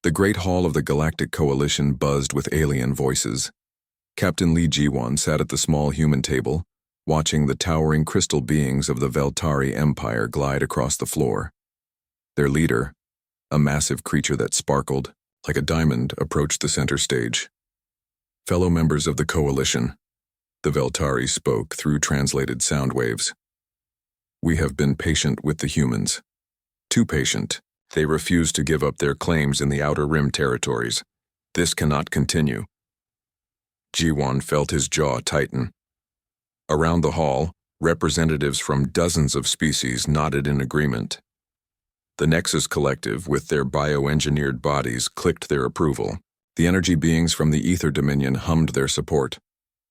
The great hall of the Galactic Coalition buzzed with alien voices. Captain Lee Ji-won sat at the small human table, watching the towering crystal beings of the Veltari Empire glide across the floor. Their leader, a massive creature that sparkled like a diamond, approached the center stage. Fellow members of the Coalition, the Veltari spoke through translated sound waves. We have been patient with the humans. Too patient. They refuse to give up their claims in the Outer Rim territories. This cannot continue. Ji-won felt his jaw tighten. Around the hall, representatives from dozens of species nodded in agreement. The Nexus Collective, with their bioengineered bodies, clicked their approval. The energy beings from the Ether Dominion hummed their support.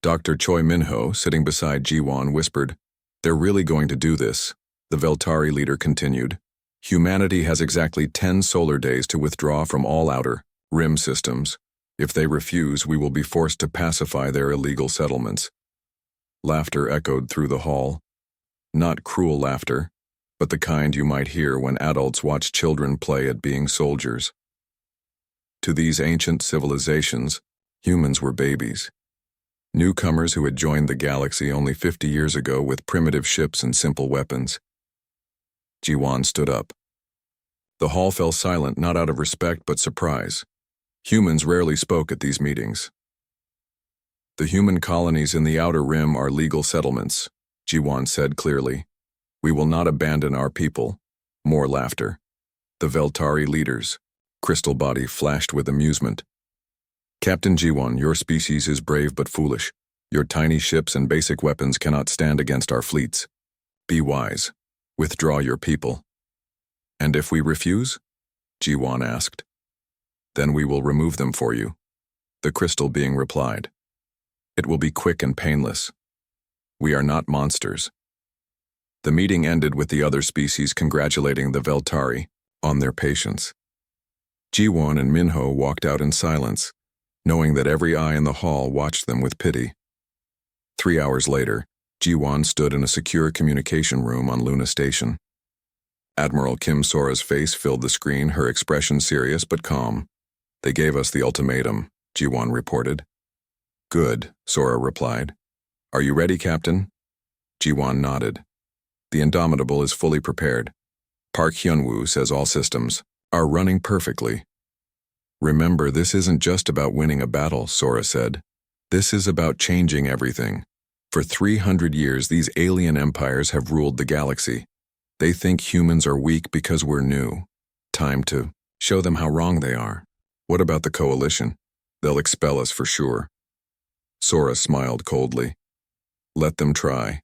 Dr. Choi Minho, sitting beside Ji-won, whispered, "They're really going to do this," the Veltari leader continued. "Humanity has exactly 10 solar days to withdraw from all Outer Rim systems. If they refuse, we will be forced to pacify their illegal settlements." Laughter echoed through the hall. Not cruel laughter, but the kind you might hear when adults watch children play at being soldiers. To these ancient civilizations, humans were babies. Newcomers who had joined the galaxy only 50 years ago with primitive ships and simple weapons. Ji-won stood up. The hall fell silent, not out of respect but surprise. Humans rarely spoke at these meetings. "The human colonies in the Outer Rim are legal settlements," Ji-won said clearly. "We will not abandon our people." More laughter. The Veltari leaders. Crystal body flashed with amusement. "Captain Ji-won, your species is brave but foolish. Your tiny ships and basic weapons cannot stand against our fleets. Be wise. Withdraw your people." "And if we refuse?" Ji-won asked. "Then we will remove them for you," the crystal being replied. "It will be quick and painless. We are not monsters." The meeting ended with the other species congratulating the Veltari on their patience. Ji-won and Minho walked out in silence, knowing that every eye in the hall watched them with pity. 3 hours later, Ji-won stood in a secure communication room on Luna Station. Admiral Kim Sora's face filled the screen, her expression serious but calm. "They gave us the ultimatum," Ji-won reported. "Good," Sora replied. "Are you ready, Captain?" Ji-won nodded. "The Indomitable is fully prepared. Park Hyun-woo says all systems are running perfectly." "Remember, this isn't just about winning a battle," Sora said. "This is about changing everything. For 300 years, these alien empires have ruled the galaxy. They think humans are weak because we're new. Time to show them how wrong they are. What about the Coalition? They'll expel us for sure." Sora smiled coldly. "Let them try.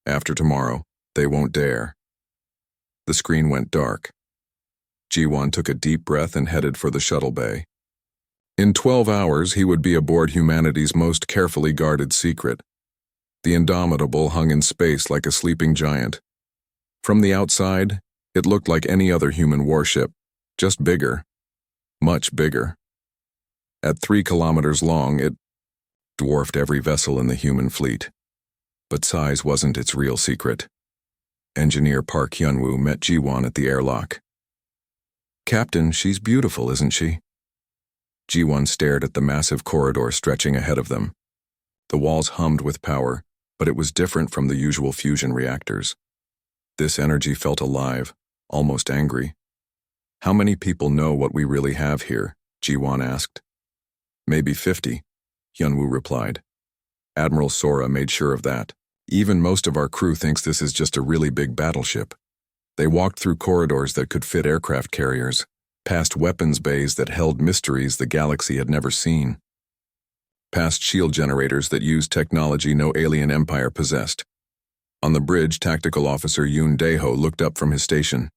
After tomorrow, they won't dare." The screen went dark. Ji-won took a deep breath and headed for the shuttle bay. In 12 hours, he would be aboard humanity's most carefully guarded secret. The Indomitable hung in space like a sleeping giant. From the outside, it looked like any other human warship, just bigger. Much bigger. At 3 kilometers long, it dwarfed every vessel in the human fleet. But size wasn't its real secret. Engineer Park Hyun-woo met Ji-won at the airlock. "Captain, she's beautiful, isn't she?" Ji-won stared at the massive corridor stretching ahead of them. The walls hummed with power, but it was different from the usual fusion reactors. This energy felt alive, almost angry. "How many people know what we really have here?" Ji-won asked. "Maybe 50, Hyun-woo replied. Admiral Sora made sure of that. "Even most of our crew thinks this is just a really big battleship." They walked through corridors that could fit aircraft carriers, past weapons bays that held mysteries the galaxy had never seen, past shield generators that used technology no alien empire possessed. On the bridge, Tactical Officer Yoon Dae-ho looked up from his station.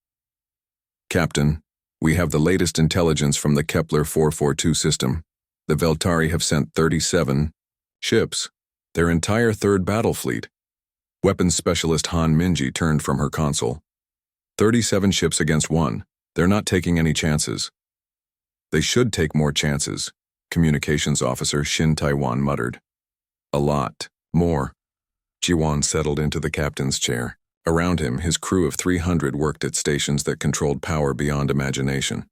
"Captain, we have the latest intelligence from the Kepler 442 system. The Veltari have sent 37 ships, their entire 3rd battle fleet." Weapons specialist Han Minji turned from her console. 37 ships against 1. They're not taking any chances." "They should take more chances," Communications Officer Shin Taiwan muttered. "A lot more." Ji-won settled into the captain's chair. Around him, his crew of 300 worked at stations that controlled power beyond imagination.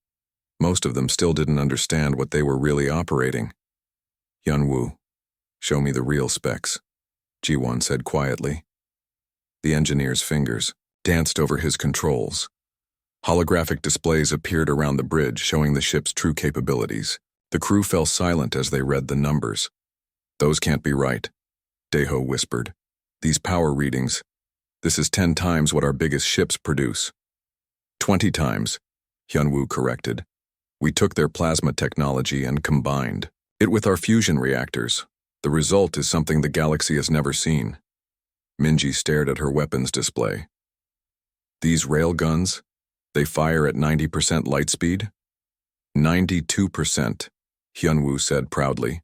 Most of them still didn't understand what they were really operating. Hyunwoo, show me the real specs, Ji-won said quietly. The engineer's fingers danced over his controls. Holographic displays appeared around the bridge, showing the ship's true capabilities. The crew fell silent as they read the numbers. Those can't be right, Daeho whispered. These power readings, this is 10 times what our biggest ships produce. 20 times, Hyunwoo corrected. We took their plasma technology and combined it with our fusion reactors. The result is something the galaxy has never seen. Minji stared at her weapons display. These railguns, they fire at 90% light speed? 92%, Hyunwoo said proudly.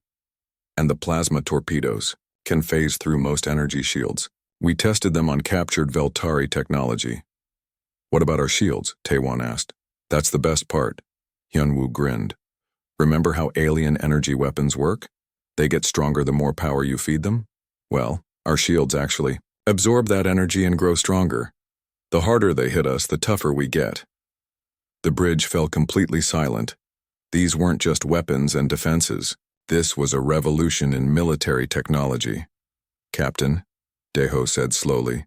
And the plasma torpedoes can phase through most energy shields. We tested them on captured Veltari technology. What about our shields? Taewon asked. That's the best part. Hyunwoo grinned. Remember how alien energy weapons work? They get stronger the more power you feed them? Well, our shields actually absorb that energy and grow stronger. The harder they hit us, the tougher we get. The bridge fell completely silent. These weren't just weapons and defenses. This was a revolution in military technology. Captain, Daeho said slowly,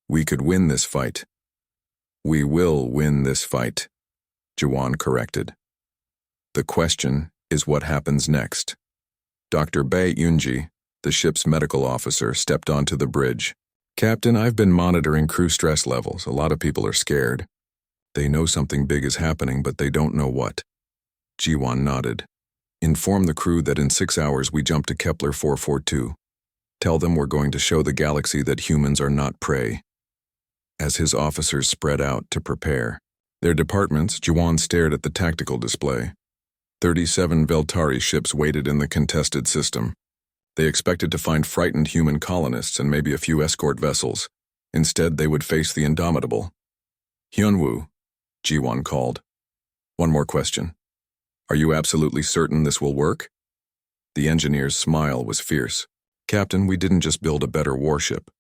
we could win this fight. We will win this fight, Ji-won corrected. The question is what happens next. Dr. Bae Yoonji, the ship's medical officer, stepped onto the bridge. Captain, I've been monitoring crew stress levels. A lot of people are scared. They know something big is happening, but they don't know what. Ji-won nodded. Inform the crew that in 6 hours we jump to Kepler 442. Tell them we're going to show the galaxy that humans are not prey. As his officers spread out to prepare their departments, Ji-won stared at the tactical display. 37 Veltari ships waited in the contested system. They expected to find frightened human colonists and maybe a few escort vessels. Instead, they would face the indomitable. Hyunwoo, Ji-won called. One more question. Are you absolutely certain this will work? The engineer's smile was fierce. Captain, we didn't just build a better warship.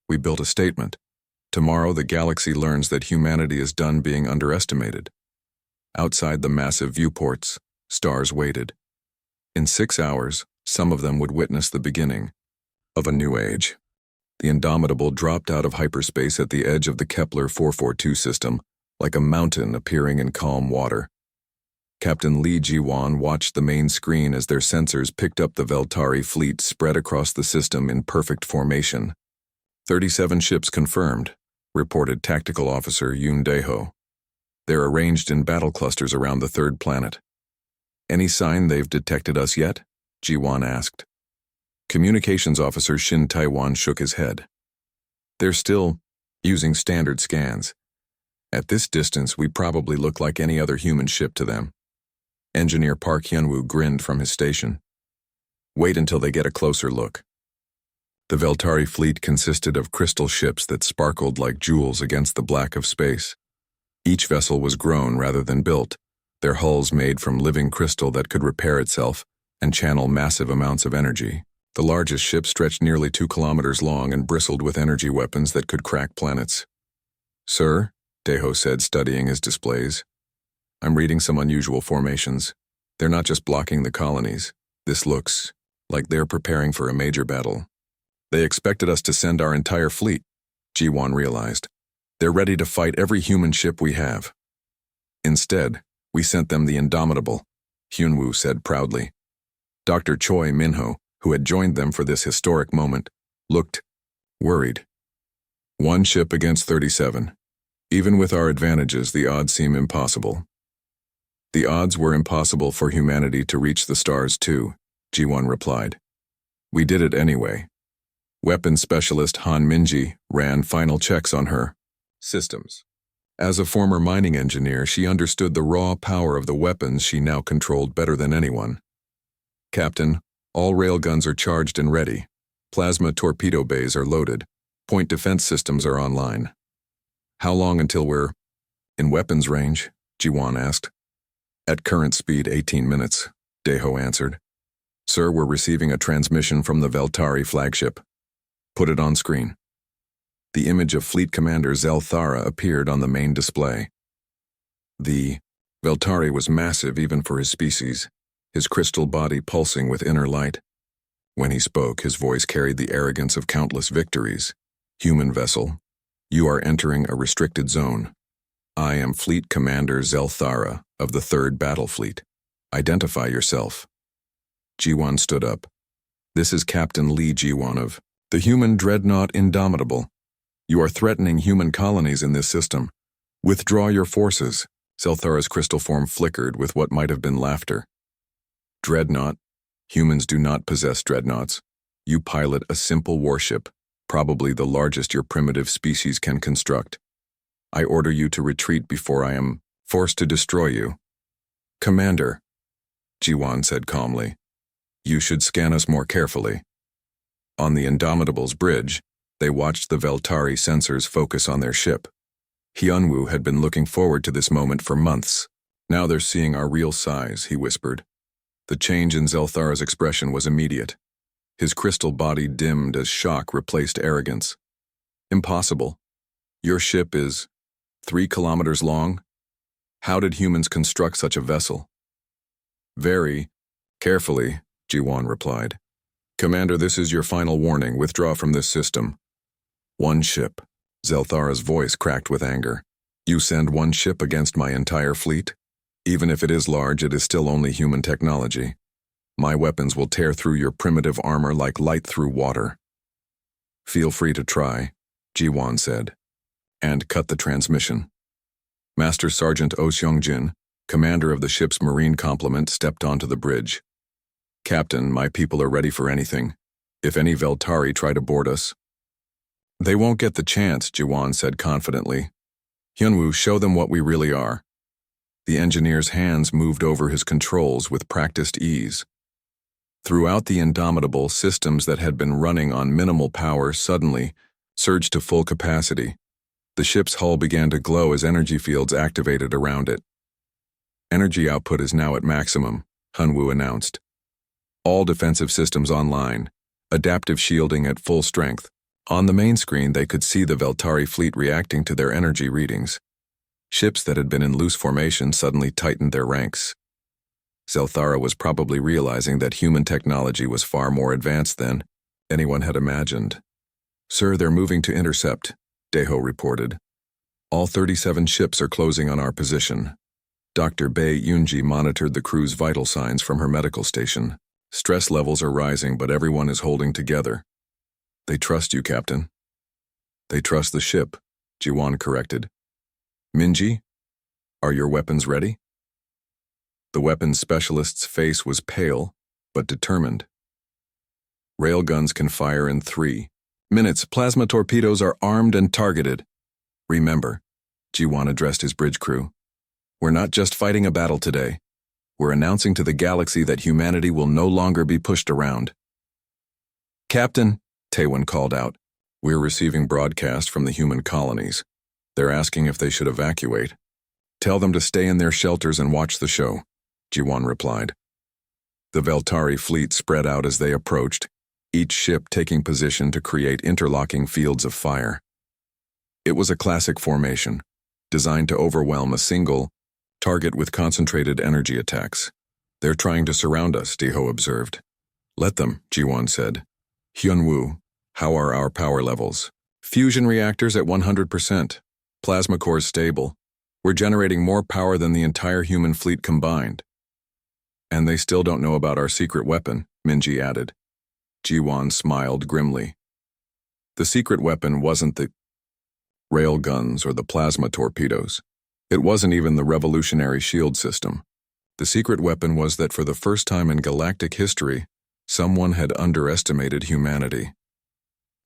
We built a statement. Tomorrow, the galaxy learns that humanity is done being underestimated. Outside the massive viewports, stars waited. In 6 hours, some of them would witness the beginning of a new age. The Indomitable dropped out of hyperspace at the edge of the Kepler 442 system, like a mountain appearing in calm water. Captain Lee Ji-won watched the main screen as their sensors picked up the Veltari fleet spread across the system in perfect formation. 37 ships confirmed, reported Tactical Officer Yoon Daeho. They're arranged in battle clusters around the third planet. Any sign they've detected us yet? Ji-won asked. Communications Officer Shin Taewon shook his head. They're still using standard scans. At this distance, we probably look like any other human ship to them. Engineer Park Hyunwoo grinned from his station. Wait until they get a closer look. The Veltari fleet consisted of crystal ships that sparkled like jewels against the black of space. Each vessel was grown rather than built, their hulls made from living crystal that could repair itself and channel massive amounts of energy. The largest ship stretched nearly 2 kilometers long and bristled with energy weapons that could crack planets. Sir, Daeho said, studying his displays. I'm reading some unusual formations. They're not just blocking the colonies. This looks like they're preparing for a major battle. They expected us to send our entire fleet, Ji-won realized. They're ready to fight every human ship we have. Instead, we sent them the Indomitable, Hyunwoo said proudly. Dr. Choi Minho, who had joined them for this historic moment, looked worried. 1 ship against 37. Even with our advantages, the odds seem impossible. The odds were impossible for humanity to reach the stars too, Ji-won replied. We did it anyway. Weapons specialist Han Minji ran final checks on her systems. As a former mining engineer, she understood the raw power of the weapons she now controlled better than anyone. Captain, all railguns are charged and ready. Plasma torpedo bays are loaded. Point defense systems are online. How long until we're in weapons range? Ji-won asked. At current speed, 18 minutes, Daeho answered. Sir, we're receiving a transmission from the Veltari flagship. Put it on screen. The image of Fleet Commander Zelthara appeared on the main display. The Veltari was massive even for his species, his crystal body pulsing with inner light. When he spoke, his voice carried the arrogance of countless victories. Human vessel, you are entering a restricted zone. I am Fleet Commander Zelthara of the 3rd Battle Fleet. Identify yourself. G1 stood up. This is Captain Lee G1 of the human Dreadnought Indomitable. You are threatening human colonies in this system. Withdraw your forces. Zelthara's crystal form flickered with what might have been laughter. Dreadnought. Humans do not possess dreadnoughts. You pilot a simple warship, probably the largest your primitive species can construct. I order you to retreat before I am forced to destroy you. Commander, G1 said calmly, you should scan us more carefully. On the Indomitable's bridge, they watched the Veltari sensors focus on their ship. Hyunwoo had been looking forward to this moment for months. Now they're seeing our real size, he whispered. The change in Zelthara's expression was immediate. His crystal body dimmed as shock replaced arrogance. Impossible. Your ship is 3 kilometers long? How did humans construct such a vessel? Very carefully, Ji-won replied. Commander, this is your final warning. Withdraw from this system. One ship. Zelthara's voice cracked with anger. You send one ship against my entire fleet? Even if it is large, it is still only human technology. My weapons will tear through your primitive armor like light through water. Feel free to try, Ji-won said, and cut the transmission. Master Sergeant Oh Seong-jin, commander of the ship's marine complement, stepped onto the bridge. Captain, my people are ready for anything. If any Veltari try to board us. They won't get the chance, Ji-won said confidently. Hyunwoo, show them what we really are. The engineer's hands moved over his controls with practiced ease. Throughout the Indomitable, systems that had been running on minimal power suddenly surged to full capacity. The ship's hull began to glow as energy fields activated around it. Energy output is now at maximum, Hyunwoo announced. All defensive systems online, adaptive shielding at full strength. On the main screen, they could see the Veltari fleet reacting to their energy readings. Ships that had been in loose formation suddenly tightened their ranks. Zelthara was probably realizing that human technology was far more advanced than anyone had imagined. Sir, they're moving to intercept, Daeho reported. All 37 ships are closing on our position. Dr. Bae Yoonji monitored the crew's vital signs from her medical station. Stress levels are rising, but everyone is holding together. They trust you, Captain. They trust the ship, Ji-won corrected. Minji, are your weapons ready? The weapons specialist's face was pale, but determined. Railguns can fire in 3 minutes. Plasma torpedoes are armed and targeted. Remember, Ji-won addressed his bridge crew. We're not just fighting a battle today. We're announcing to the galaxy that humanity will no longer be pushed around. Captain, Taewon called out, we're receiving broadcast from the human colonies. They're asking if they should evacuate. Tell them to stay in their shelters and watch the show, Ji-won replied. The Veltari fleet spread out as they approached, each ship taking position to create interlocking fields of fire. It was a classic formation, designed to overwhelm a single target with concentrated energy attacks. They're trying to surround us, Daeho observed. Let them, Ji-won said. Hyunwoo, how are our power levels? Fusion reactors at 100%. Plasma cores stable. We're generating more power than the entire human fleet combined. And they still don't know about our secret weapon, Minji added. Ji-won smiled grimly. The secret weapon wasn't the rail guns or the plasma torpedoes. It wasn't even the revolutionary shield system. The secret weapon was that for the first time in galactic history, someone had underestimated humanity.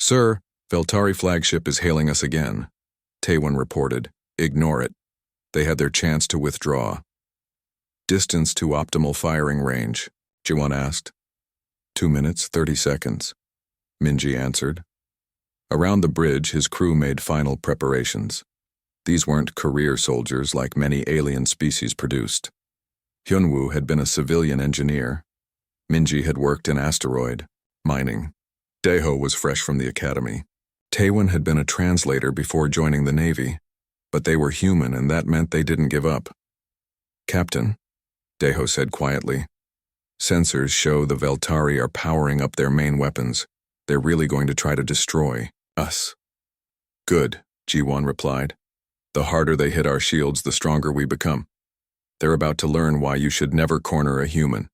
Sir, Veltari flagship is hailing us again, Taewon reported. Ignore it. They had their chance to withdraw. Distance to optimal firing range, Ji-won asked. 2 minutes, 30 seconds, Minji answered. Around the bridge, his crew made final preparations. These weren't career soldiers like many alien species produced. Hyunwoo had been a civilian engineer. Minji had worked in asteroid mining. Daeho was fresh from the academy. Taewon had been a translator before joining the Navy, but they were human and that meant they didn't give up. Captain, Deho said quietly. Sensors show the Veltari are powering up their main weapons. They're really going to try to destroy us. Good, G1 replied. The harder they hit our shields, the stronger we become. They're about to learn why you should never corner a human.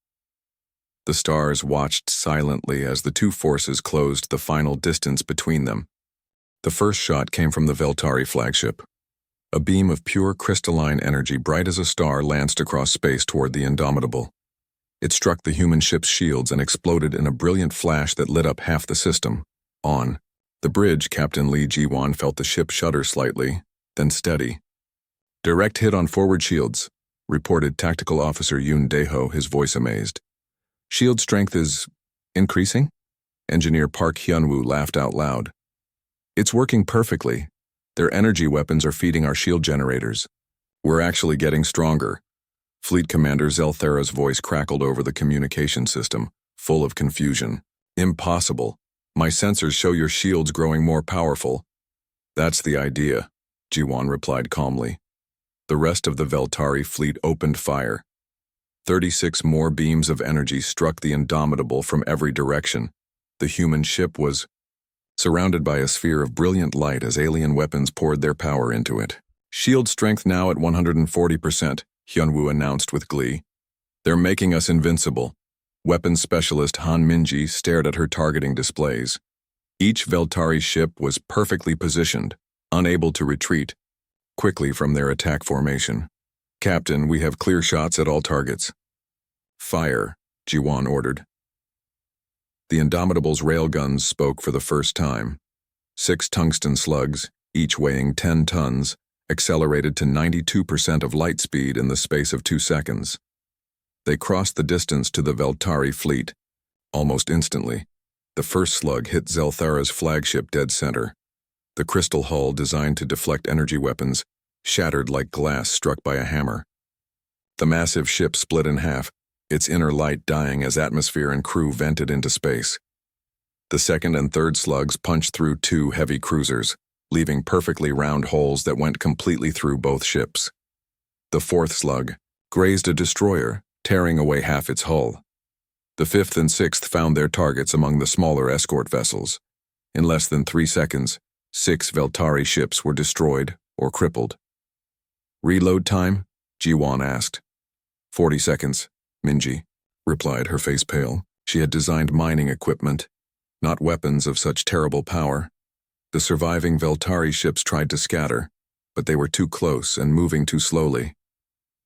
The stars watched silently as the two forces closed the final distance between them. The first shot came from the Veltari flagship. A beam of pure crystalline energy bright as a star lanced across space toward the Indomitable. It struck the human ship's shields and exploded in a brilliant flash that lit up half the system. On the bridge, Captain Lee Ji-won felt the ship shudder slightly, then steady. Direct hit on forward shields, reported Tactical Officer Yoon Dae-ho, his voice amazed. Shield strength is increasing? Engineer Park Hyun-woo laughed out loud. It's working perfectly. Their energy weapons are feeding our shield generators. We're actually getting stronger. Fleet Commander Zelthera's voice crackled over the communication system, full of confusion. Impossible. My sensors show your shields growing more powerful. That's the idea, Ji-won replied calmly. The rest of the Veltari fleet opened fire. 36 more beams of energy struck the Indomitable from every direction. The human ship was surrounded by a sphere of brilliant light as alien weapons poured their power into it. Shield strength now at 140%, Hyun-woo announced with glee. They're making us invincible. Weapons specialist Han Minji stared at her targeting displays. Each Veltari ship was perfectly positioned, unable to retreat quickly from their attack formation. Captain, we have clear shots at all targets. Fire, Ji-won ordered. The Indomitable's railguns spoke for the first time. 6 tungsten slugs, each weighing 10 tons, accelerated to 92% of light speed in the space of 2 seconds. They crossed the distance to the Veltari fleet. Almost instantly, the first slug hit Zelthera's flagship dead center. The crystal hull, designed to deflect energy weapons, shattered like glass struck by a hammer. The massive ship split in half, its inner light dying as atmosphere and crew vented into space. The second and third slugs punched through 2 heavy cruisers, leaving perfectly round holes that went completely through both ships. The fourth slug grazed a destroyer, tearing away half its hull. The fifth and sixth found their targets among the smaller escort vessels. In less than 3 seconds, 6 Veltari ships were destroyed or crippled. Reload time? Ji-won asked. 40 seconds, Minji replied, her face pale. She had designed mining equipment, not weapons of such terrible power. The surviving Veltari ships tried to scatter, but they were too close and moving too slowly.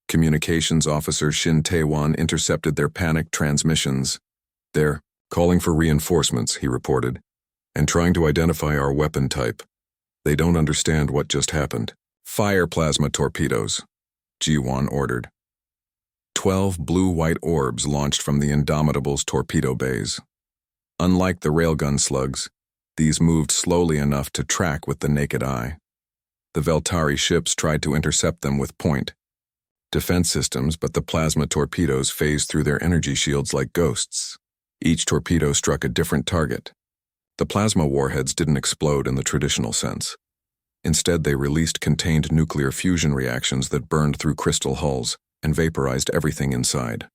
Communications officer Shin Tae-won intercepted their panicked transmissions. They're calling for reinforcements, he reported, and trying to identify our weapon type. They don't understand what just happened. Fire plasma torpedoes, Ji-won ordered. 12 blue-white orbs launched from the Indomitable's torpedo bays. Unlike the railgun slugs, these moved slowly enough to track with the naked eye. The Veltari ships tried to intercept them with point defense systems, but the plasma torpedoes phased through their energy shields like ghosts. Each torpedo struck a different target. The plasma warheads didn't explode in the traditional sense. Instead, they released contained nuclear fusion reactions that burned through crystal hulls and vaporized everything inside.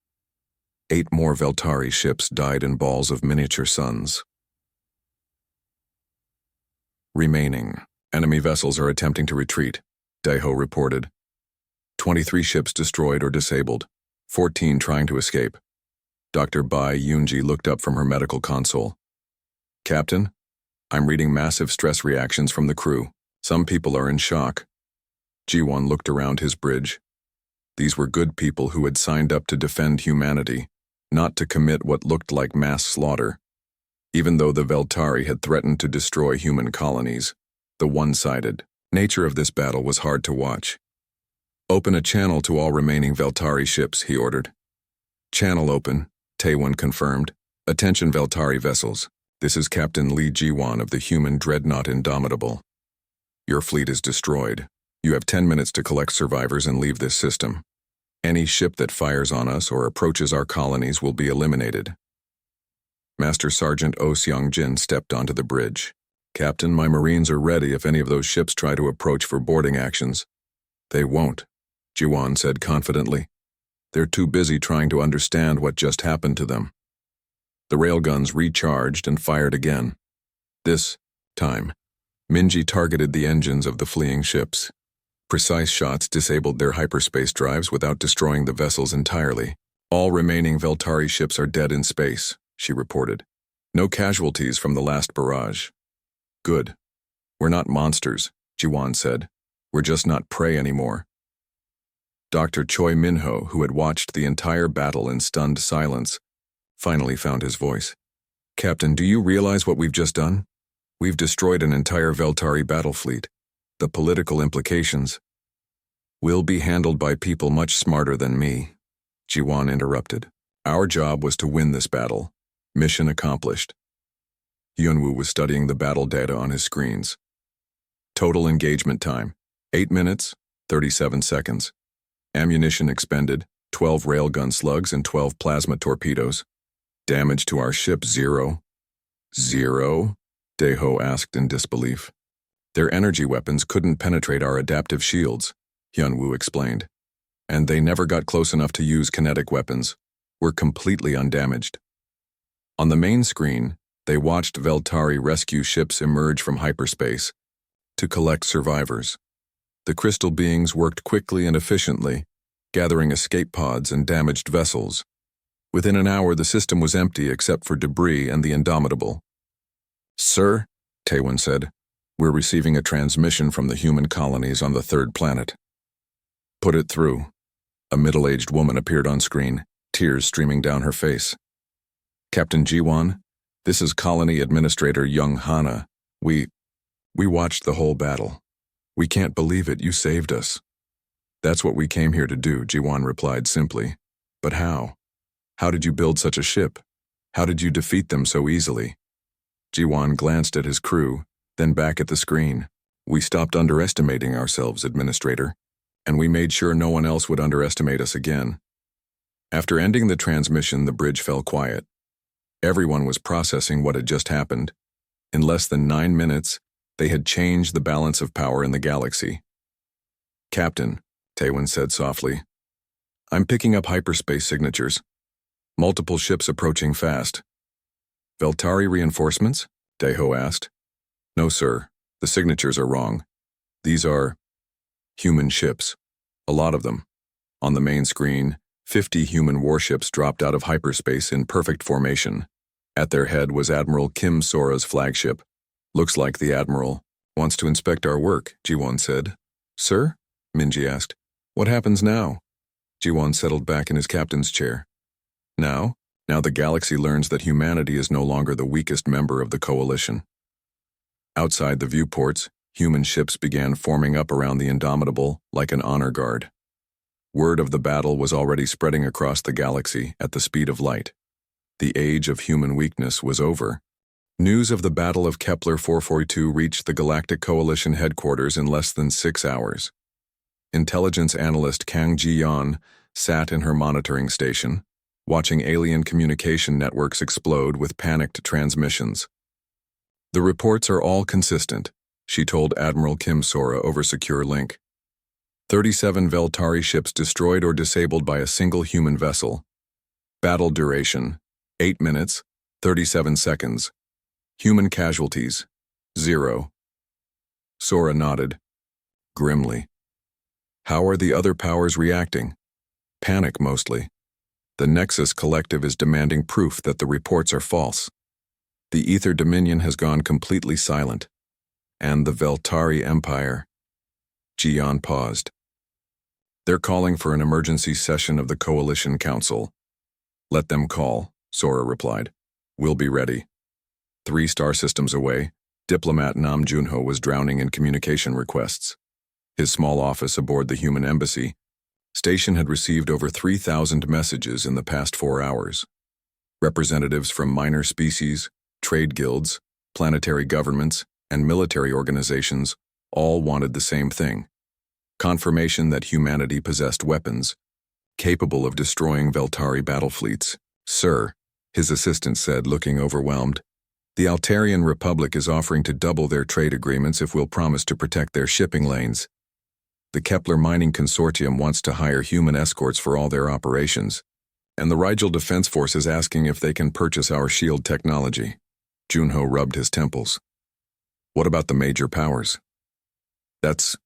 8 more Veltari ships died in balls of miniature suns. Remaining. Enemy vessels are attempting to retreat, Dae-ho reported. 23 ships destroyed or disabled, 14 trying to escape. Dr. Bai Yoonji looked up from her medical console. Captain, I'm reading massive stress reactions from the crew. Some people are in shock. Ji-won looked around his bridge. These were good people who had signed up to defend humanity, not to commit what looked like mass slaughter. Even though the Veltari had threatened to destroy human colonies, the one-sided nature of this battle was hard to watch. Open a channel to all remaining Veltari ships, he ordered. Channel open, Tae-won confirmed. Attention Veltari vessels. This is Captain Lee Ji-won of the human Dreadnought Indomitable. Your fleet is destroyed. You have 10 minutes to collect survivors and leave this system. Any ship that fires on us or approaches our colonies will be eliminated. Master Sergeant Oh Seong-jin stepped onto the bridge. Captain, my Marines are ready if any of those ships try to approach for boarding actions. They won't, Ji-won said confidently. They're too busy trying to understand what just happened to them. The railguns recharged and fired again. This time, Minji targeted the engines of the fleeing ships. Precise shots disabled their hyperspace drives without destroying the vessels entirely. All remaining Veltari ships are dead in space, she reported. No casualties from the last barrage. Good. We're not monsters, Jiwan said. We're just not prey anymore. Dr. Choi Minho, who had watched the entire battle in stunned silence, finally found his voice. Captain, do you realize what we've just done? We've destroyed an entire Veltari battle fleet. The political implications will be handled by people much smarter than me, Jiwan interrupted. Our job was to win this battle. Mission accomplished. Hyunwoo was studying the battle data on his screens. Total engagement time, 8 minutes, 37 seconds. Ammunition expended, 12 railgun slugs and 12 plasma torpedoes. Damage to our ship, 0. 0? Daeho asked in disbelief. Their energy weapons couldn't penetrate our adaptive shields, Hyunwoo explained. And they never got close enough to use kinetic weapons. We're completely undamaged. On the main screen, they watched Veltari rescue ships emerge from hyperspace to collect survivors. The crystal beings worked quickly and efficiently, gathering escape pods and damaged vessels. Within an hour, the system was empty except for debris and the Indomitable. Sir, Taewon said, we're receiving a transmission from the human colonies on the third planet. Put it through. A middle-aged woman appeared on screen, tears streaming down her face. Captain Jiwan, this is Colony Administrator Young Hana. We watched the whole battle. We can't believe it, you saved us. That's what we came here to do, Jiwan replied simply. But how? How did you build such a ship? How did you defeat them so easily? Jiwan glanced at his crew, then back at the screen. We stopped underestimating ourselves, Administrator, and we made sure no one else would underestimate us again. After ending the transmission, the bridge fell quiet. Everyone was processing what had just happened. In less than 9 minutes, they had changed the balance of power in the galaxy. Captain, Taewon said softly, I'm picking up hyperspace signatures. Multiple ships approaching fast. Veltari reinforcements? Daeho asked. No, sir. The signatures are wrong. These are human ships. A lot of them. On the main screen, 50 human warships dropped out of hyperspace in perfect formation. At their head was Admiral Kim Sora's flagship. Looks like the Admiral wants to inspect our work, Jiwon said. Sir? Minji asked. What happens now? Jiwon settled back in his captain's chair. Now the galaxy learns that humanity is no longer the weakest member of the coalition. Outside the viewports, human ships began forming up around the Indomitable like an honor guard. Word of the battle was already spreading across the galaxy at the speed of light. The age of human weakness was over. News of the Battle of Kepler 442 reached the Galactic Coalition headquarters in less than 6 hours. Intelligence analyst Kang Ji-yeon sat in her monitoring station, watching alien communication networks explode with panicked transmissions. The reports are all consistent, she told Admiral Kim Sora over secure link. 37 Veltari ships destroyed or disabled by a single human vessel. Battle duration, 8 minutes, 37 seconds. Human casualties, 0. Sora nodded, grimly. How are the other powers reacting? Panic, mostly. The Nexus Collective is demanding proof that the reports are false. The Ether Dominion has gone completely silent. And the Veltari Empire. Jian paused. They're calling for an emergency session of the Coalition Council. Let them call, Sora replied. We'll be ready. 3 star systems away, diplomat Nam Junho was drowning in communication requests. His small office aboard the human embassy station had received over 3,000 messages in the past 4 hours. Representatives from minor species, trade guilds, planetary governments, and military organizations all wanted the same thing. Confirmation that humanity possessed weapons capable of destroying Veltari battle fleets. Sir, his assistant said, looking overwhelmed. The Altarian Republic is offering to double their trade agreements if we'll promise to protect their shipping lanes. The Kepler Mining Consortium wants to hire human escorts for all their operations, and the Rigel Defense Force is asking if they can purchase our shield technology. Junho rubbed his temples. What about the major powers? That's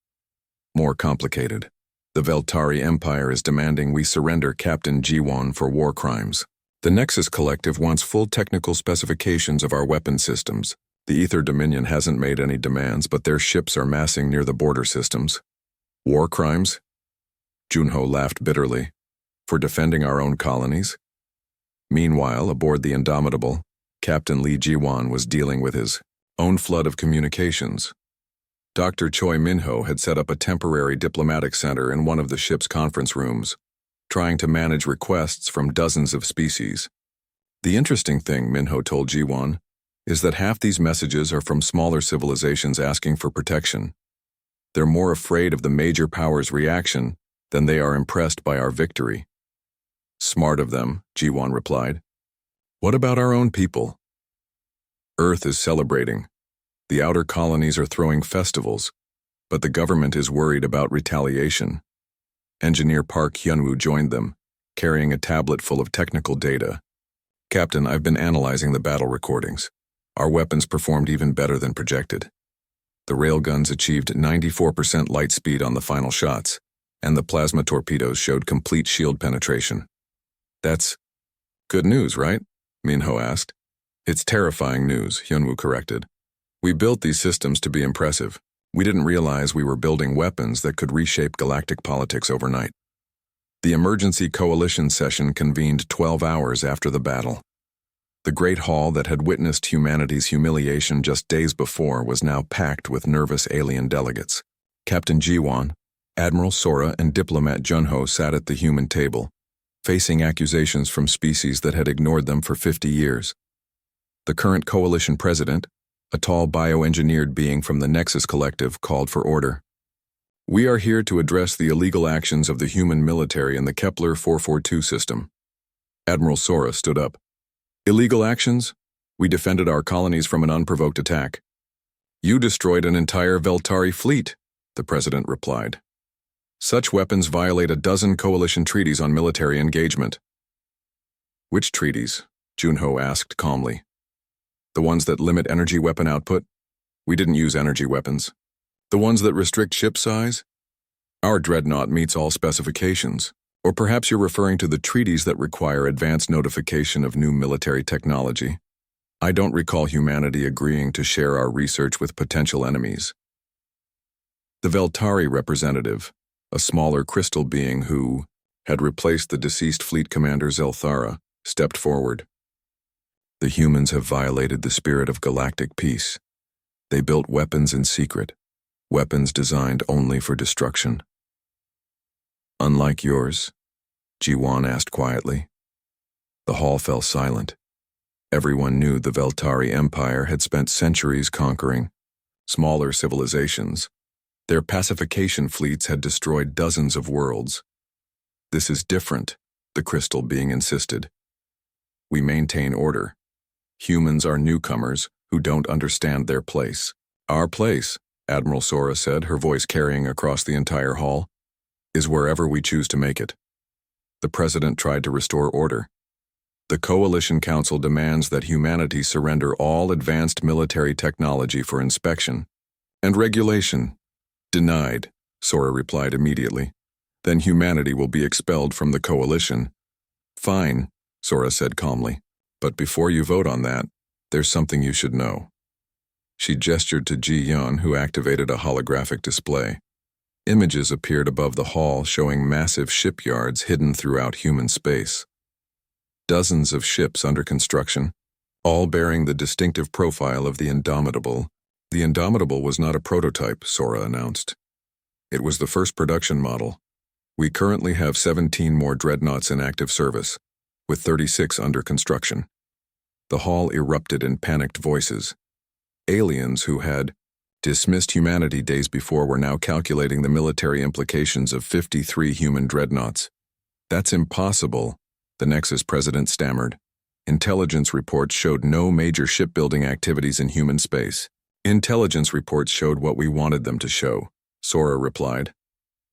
more complicated. The Veltari Empire is demanding we surrender Captain Jiwon for war crimes. The Nexus Collective wants full technical specifications of our weapon systems. The Ether Dominion hasn't made any demands, but their ships are massing near the border systems. War crimes? Junho laughed bitterly. For defending our own colonies? Meanwhile, aboard the Indomitable, Captain Lee Jiwon was dealing with his own flood of communications. Dr. Choi Minho had set up a temporary diplomatic center in one of the ship's conference rooms, trying to manage requests from dozens of species. The interesting thing, Minho told Jiwon, is that half these messages are from smaller civilizations asking for protection. They're more afraid of the major powers' reaction than they are impressed by our victory. Smart of them, Jiwon replied. What about our own people? Earth is celebrating. The outer colonies are throwing festivals, but the government is worried about retaliation. Engineer Park Hyunwoo joined them, carrying a tablet full of technical data. Captain, I've been analyzing the battle recordings. Our weapons performed even better than projected. The railguns achieved 94% light speed on the final shots, and the plasma torpedoes showed complete shield penetration. That's good news, right? Minho asked. It's terrifying news, Hyunwoo corrected. We built these systems to be impressive. We didn't realize we were building weapons that could reshape galactic politics overnight. The emergency coalition session convened 12 hours after the battle. The great hall that had witnessed humanity's humiliation just days before was now packed with nervous alien delegates. Captain Jiwon, Admiral Sora, and Diplomat Junho sat at the human table, facing accusations from species that had ignored them for 50 years. The current coalition president, a tall bioengineered being from the Nexus Collective, called for order. We are here to address the illegal actions of the human military in the Kepler 442 system. Admiral Sora stood up. Illegal actions? We defended our colonies from an unprovoked attack. You destroyed an entire Veltari fleet, the president replied. Such weapons violate a dozen coalition treaties on military engagement. Which treaties? Junho asked calmly. The ones that limit energy weapon output? We didn't use energy weapons. The ones that restrict ship size? Our Dreadnought meets all specifications. Or perhaps you're referring to the treaties that require advance notification of new military technology. I don't recall humanity agreeing to share our research with potential enemies. The Veltari representative, a smaller crystal being who had replaced the deceased fleet commander Zelthara, stepped forward. The humans have violated the spirit of galactic peace. They built weapons in secret, weapons designed only for destruction. Unlike yours? Jiwon asked quietly. The hall fell silent. Everyone knew the Veltari Empire had spent centuries conquering smaller civilizations. Their pacification fleets had destroyed dozens of worlds. This is different, the crystal being insisted. We maintain order. Humans are newcomers who don't understand their place. Our place, Admiral Sora said, her voice carrying across the entire hall, is wherever we choose to make it. The president tried to restore order. The Coalition Council demands that humanity surrender all advanced military technology for inspection and regulation. Denied, Sora replied immediately. Then humanity will be expelled from the coalition. Fine, Sora said calmly. But before you vote on that, there's something you should know. She gestured to Ji-Yun, who activated a holographic display. Images appeared above the hall showing massive shipyards hidden throughout human space. Dozens of ships under construction, all bearing the distinctive profile of the Indomitable. The Indomitable was not a prototype, Sora announced. It was the first production model. We currently have 17 more Dreadnoughts in active service, with 36 under construction. The hall erupted in panicked voices. Aliens who had dismissed humanity days before were now calculating the military implications of 53 human Dreadnoughts. That's impossible, the Nexus president stammered. Intelligence reports showed no major shipbuilding activities in human space. Intelligence reports showed what we wanted them to show, Sora replied.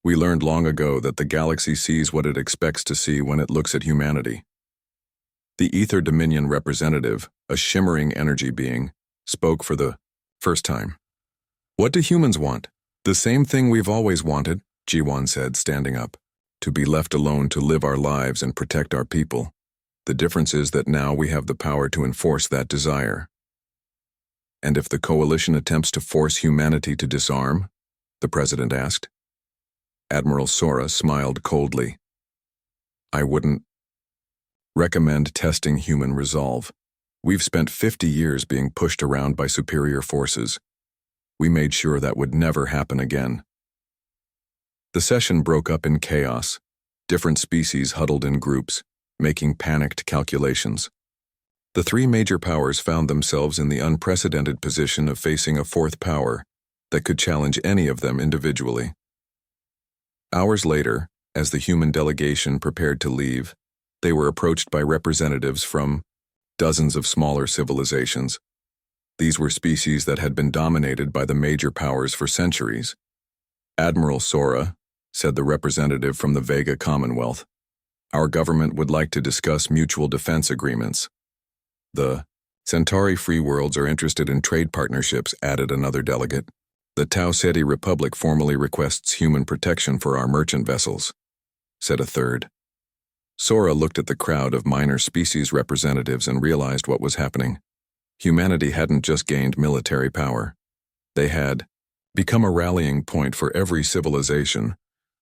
We learned long ago that the galaxy sees what it expects to see when it looks at humanity. The Ether Dominion representative, a shimmering energy being, spoke for the first time. What do humans want? The same thing we've always wanted, Jiwan said, standing up. To be left alone to live our lives and protect our people. The difference is that now we have the power to enforce that desire. And if the coalition attempts to force humanity to disarm? The president asked. Admiral Sora smiled coldly. I wouldn't recommend testing human resolve. We've spent 50 years being pushed around by superior forces. We made sure that would never happen again. The session broke up in chaos. Different species huddled in groups, making panicked calculations. The three major powers found themselves in the unprecedented position of facing a fourth power that could challenge any of them individually. Hours later, as the human delegation prepared to leave, they were approached by representatives from dozens of smaller civilizations. These were species that had been dominated by the major powers for centuries. Admiral Sora, said the representative from the Vega Commonwealth, our government would like to discuss mutual defense agreements. The Centauri Free Worlds are interested in trade partnerships, added another delegate. The Tau Ceti Republic formally requests human protection for our merchant vessels, said a third. Sora looked at the crowd of minor species representatives and realized what was happening. Humanity hadn't just gained military power. They had become a rallying point for every civilization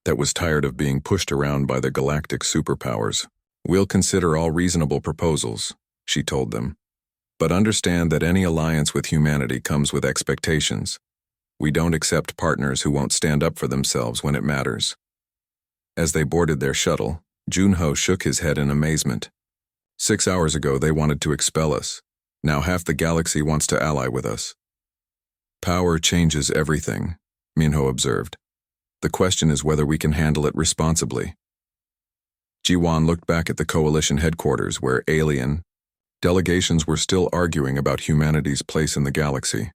that was tired of being pushed around by the galactic superpowers. We'll consider all reasonable proposals, she told them. But understand that any alliance with humanity comes with expectations. We don't accept partners who won't stand up for themselves when it matters. As they boarded their shuttle, Junho shook his head in amazement. 6 hours ago they wanted to expel us. Now half the galaxy wants to ally with us. Power changes everything, Minho observed. The question is whether we can handle it responsibly. Jiwan looked back at the coalition headquarters where alien delegations were still arguing about humanity's place in the galaxy.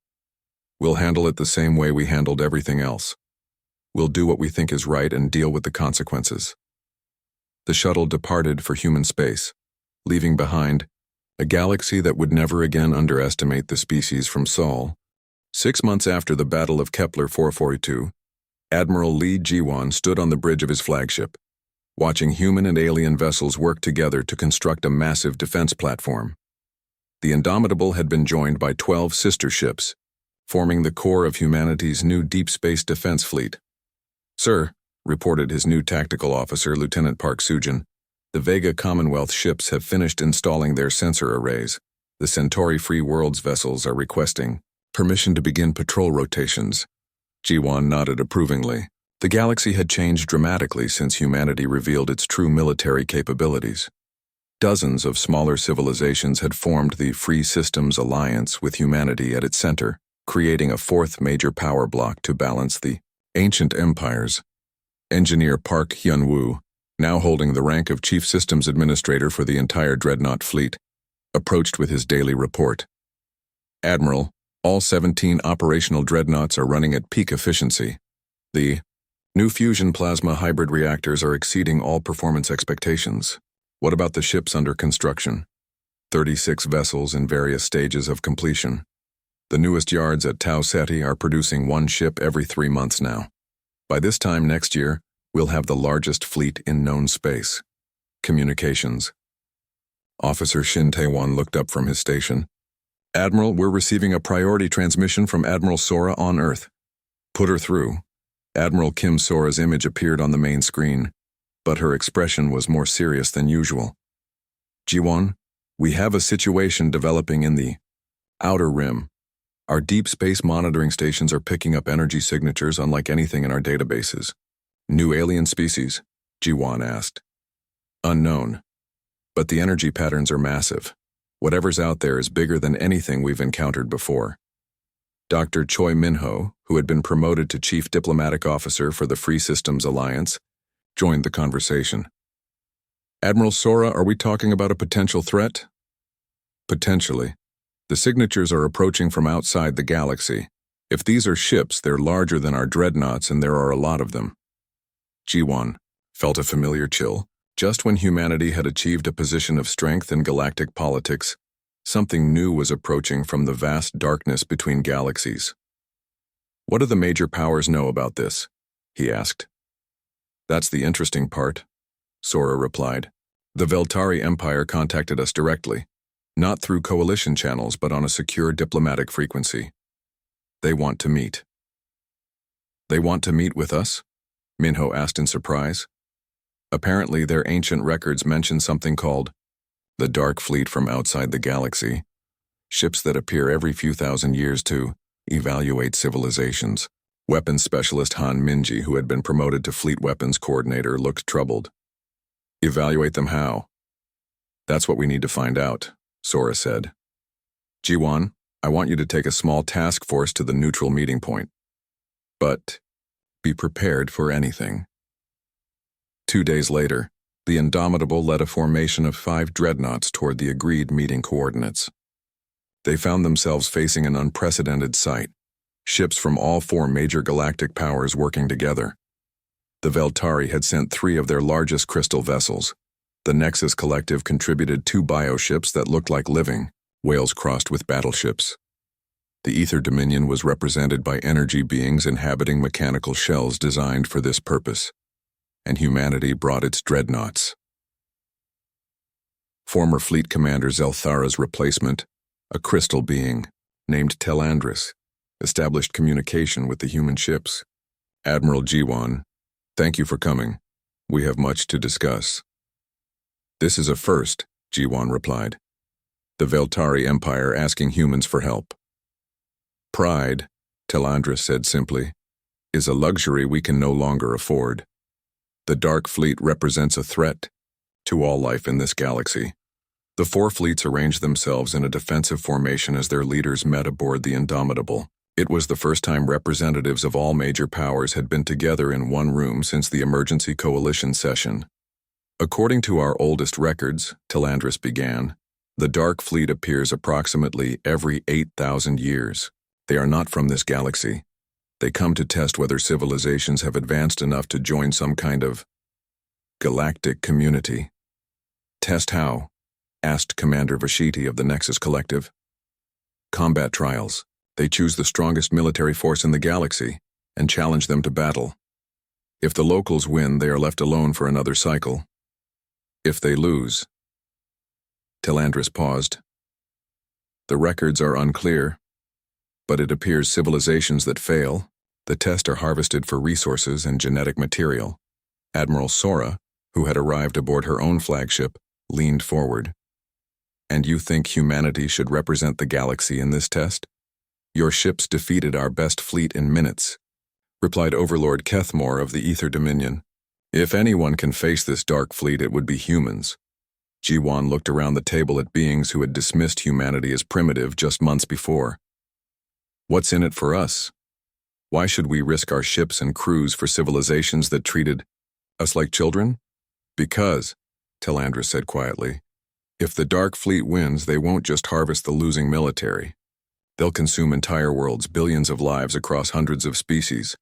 We'll handle it the same way we handled everything else. We'll do what we think is right and deal with the consequences. The shuttle departed for human space, leaving behind a galaxy that would never again underestimate the species from Sol. 6 months after the Battle of Kepler 442, Admiral Li Jiwan stood on the bridge of his flagship, watching human and alien vessels work together to construct a massive defense platform. The Indomitable had been joined by 12 sister ships, forming the core of humanity's new deep space defense fleet. Sir, reported his new tactical officer, Lieutenant Park Sujin, the Vega Commonwealth ships have finished installing their sensor arrays. The Centauri Free Worlds vessels are requesting permission to begin patrol rotations. Jiwan nodded approvingly. The galaxy had changed dramatically since humanity revealed its true military capabilities. Dozens of smaller civilizations had formed the Free Systems Alliance with humanity at its center, creating a fourth major power block to balance the ancient empires. Engineer Park Hyun-woo, now holding the rank of Chief Systems Administrator for the entire Dreadnought fleet, approached with his daily report. Admiral, all 17 operational dreadnoughts are running at peak efficiency. The new fusion plasma hybrid reactors are exceeding all performance expectations. What about the ships under construction? 36 vessels in various stages of completion. The newest yards at Tau Ceti are producing 1 ship every 3 months now. By this time next year, we'll have the largest fleet in known space. Communications. Officer Shin Tae-won looked up from his station. Admiral, we're receiving a priority transmission from Admiral Sora on Earth. Put her through. Admiral Kim Sora's image appeared on the main screen, but her expression was more serious than usual. Jiwon, we have a situation developing in the outer rim. Our deep space monitoring stations are picking up energy signatures unlike anything in our databases. New alien species? Jiwon asked. Unknown. But the energy patterns are massive. Whatever's out there is bigger than anything we've encountered before. Dr. Choi Minho, who had been promoted to Chief Diplomatic Officer for the Free Systems Alliance, joined the conversation. Admiral Sora, are we talking about a potential threat? Potentially. The signatures are approaching from outside the galaxy. If these are ships, they're larger than our dreadnoughts and there are a lot of them. G1 felt a familiar chill. Just when humanity had achieved a position of strength in galactic politics, something new was approaching from the vast darkness between galaxies. What do the major powers know about this? He asked. That's the interesting part, Sora replied. The Veltari Empire contacted us directly, not through coalition channels but on a secure diplomatic frequency. They want to meet. They want to meet with us? Minho asked in surprise. Apparently their ancient records mention something called the Dark Fleet from outside the galaxy, ships that appear every few thousand years to evaluate civilizations. Weapons specialist Han Minji, who had been promoted to fleet weapons coordinator, looked troubled. Evaluate them how? That's what we need to find out, Sora said. G1, I want you to take a small task force to the neutral meeting point. But be prepared for anything. 2 days later, the Indomitable led a formation of 5 dreadnoughts toward the agreed meeting coordinates. They found themselves facing an unprecedented sight, ships from all 4 major galactic powers working together. The Veltari had sent 3 of their largest crystal vessels. The Nexus Collective contributed 2 bioships that looked like living whales crossed with battleships. The Ether Dominion was represented by energy beings inhabiting mechanical shells designed for this purpose, and humanity brought its dreadnoughts. Former Fleet Commander Zelthara's replacement, a crystal being named Telandris, established communication with the human ships. Admiral G1, thank you for coming. We have much to discuss. This is a first, G1 replied. The Veltari Empire asking humans for help. Pride, Telandris said simply, is a luxury we can no longer afford. The Dark Fleet represents a threat to all life in this galaxy. The 4 fleets arranged themselves in a defensive formation as their leaders met aboard the Indomitable. It was the first time representatives of all major powers had been together in one room since the emergency coalition session. According to our oldest records, Telandris began, the Dark Fleet appears approximately every 8,000 years. They are not from this galaxy. They come to test whether civilizations have advanced enough to join some kind of galactic community. Test how? Asked Commander Vashiti of the Nexus Collective. Combat trials. They choose the strongest military force in the galaxy and challenge them to battle. If the locals win, they are left alone for another cycle. If they lose... Telandris paused. The records are unclear, but it appears civilizations that fail, the test are harvested for resources and genetic material. Admiral Sora, who had arrived aboard her own flagship, leaned forward. And you think humanity should represent the galaxy in this test? Your ships defeated our best fleet in minutes, replied Overlord Kethmore of the Ether Dominion. If anyone can face this dark fleet, it would be humans. G1 looked around the table at beings who had dismissed humanity as primitive just months before. What's in it for us? Why should we risk our ships and crews for civilizations that treated us like children? Because, Telandris said quietly, if the Dark Fleet wins, they won't just harvest the losing military. They'll consume entire worlds, billions of lives across hundreds of species.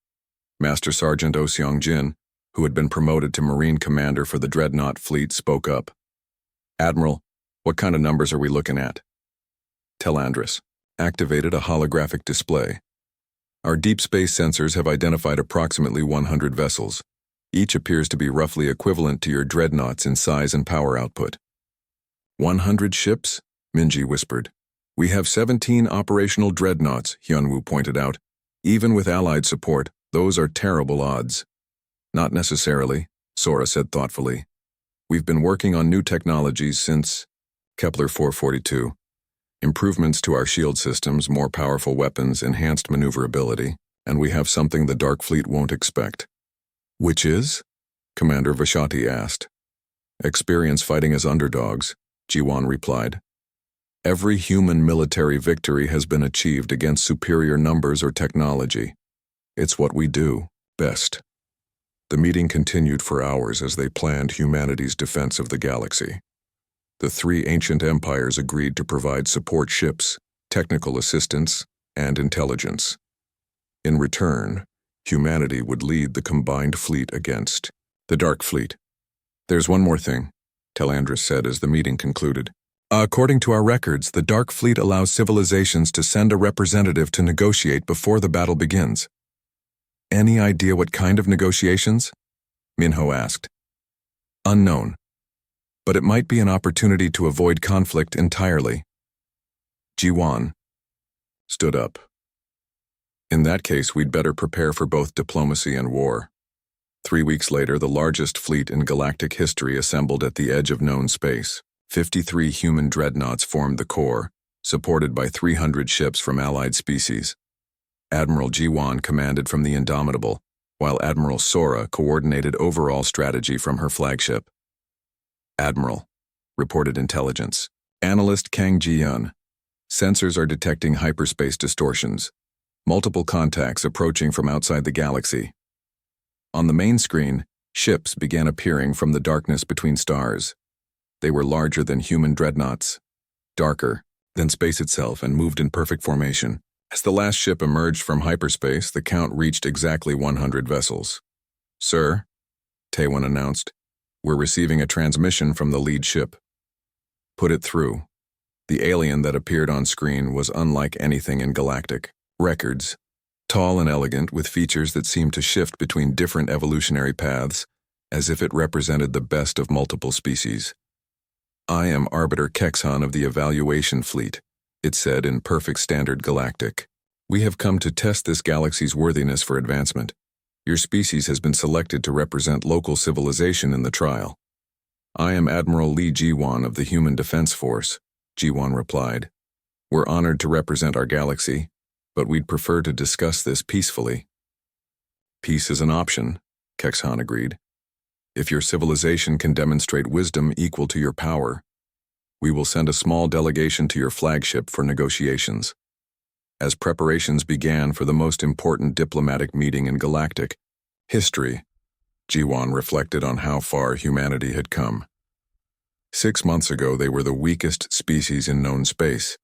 Master Sergeant Oseong Jin, who had been promoted to Marine Commander for the Dreadnought Fleet, spoke up. Admiral, what kind of numbers are we looking at? Telandris activated a holographic display. Our deep space sensors have identified approximately 100 vessels. Each appears to be roughly equivalent to your dreadnoughts in size and power output. 100 ships? Minji whispered. We have 17 operational dreadnoughts, Hyunwoo pointed out. Even with allied support, those are terrible odds. Not necessarily, Sora said thoughtfully. We've been working on new technologies since Kepler 442. Improvements to our shield systems, more powerful weapons, enhanced maneuverability, and we have something the Dark Fleet won't expect. Which is? Commander Vashati asked. Experience fighting as underdogs, G1 replied. Every human military victory has been achieved against superior numbers or technology. It's what we do best. The meeting continued for hours as they planned humanity's defense of the galaxy. The 3 ancient empires agreed to provide support ships, technical assistance, and intelligence. In return, humanity would lead the combined fleet against The Dark Fleet. There's one more thing, Telandris said as the meeting concluded. According to our records, the Dark Fleet allows civilizations to send a representative to negotiate before the battle begins. Any idea what kind of negotiations? Minho asked. Unknown. But it might be an opportunity to avoid conflict entirely. Jiwan stood up. In that case, we'd better prepare for both diplomacy and war. 3 weeks later, the largest fleet in galactic history assembled at the edge of known space. 53 human dreadnoughts formed the core, supported by 300 ships from allied species. Admiral Jiwan commanded from the Indomitable, while Admiral Sora coordinated overall strategy from her flagship. Admiral, reported intelligence. Analyst Kang Ji-yun. Sensors are detecting hyperspace distortions. Multiple contacts approaching from outside the galaxy. On the main screen, ships began appearing from the darkness between stars. They were larger than human dreadnoughts, darker than space itself, and moved in perfect formation. As the last ship emerged from hyperspace, the count reached exactly 100 vessels. Sir, Taewon announced, we're receiving a transmission from the lead ship. Put it through. The alien that appeared on screen was unlike anything in galactic records. Tall and elegant, with features that seemed to shift between different evolutionary paths, as if it represented the best of multiple species. I am Arbiter Kexhan of the Evaluation Fleet, it said in perfect standard galactic. We have come to test this galaxy's worthiness for advancement. Your species has been selected to represent local civilization in the trial. I am Admiral Lee Jiwan of the Human Defense Force, Jiwan replied. We're honored to represent our galaxy, but we'd prefer to discuss this peacefully. Peace is an option, Kexhan agreed. If your civilization can demonstrate wisdom equal to your power, we will send a small delegation to your flagship for negotiations. As preparations began for the most important diplomatic meeting in galactic history, Jiwan reflected on how far humanity had come. 6 months ago, they were the weakest species in known space.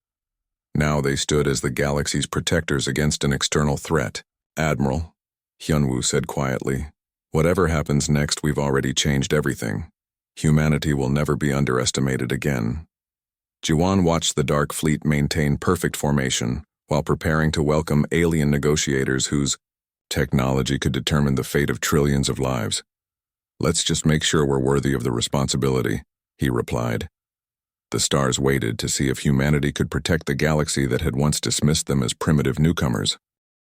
Now they stood as the galaxy's protectors against an external threat. Admiral, Hyunwoo said quietly, whatever happens next, we've already changed everything. Humanity will never be underestimated again. Jiwan watched the Dark Fleet maintain perfect formation while preparing to welcome alien negotiators whose technology could determine the fate of trillions of lives. Let's just make sure we're worthy of the responsibility, he replied. The stars waited to see if humanity could protect the galaxy that had once dismissed them as primitive newcomers.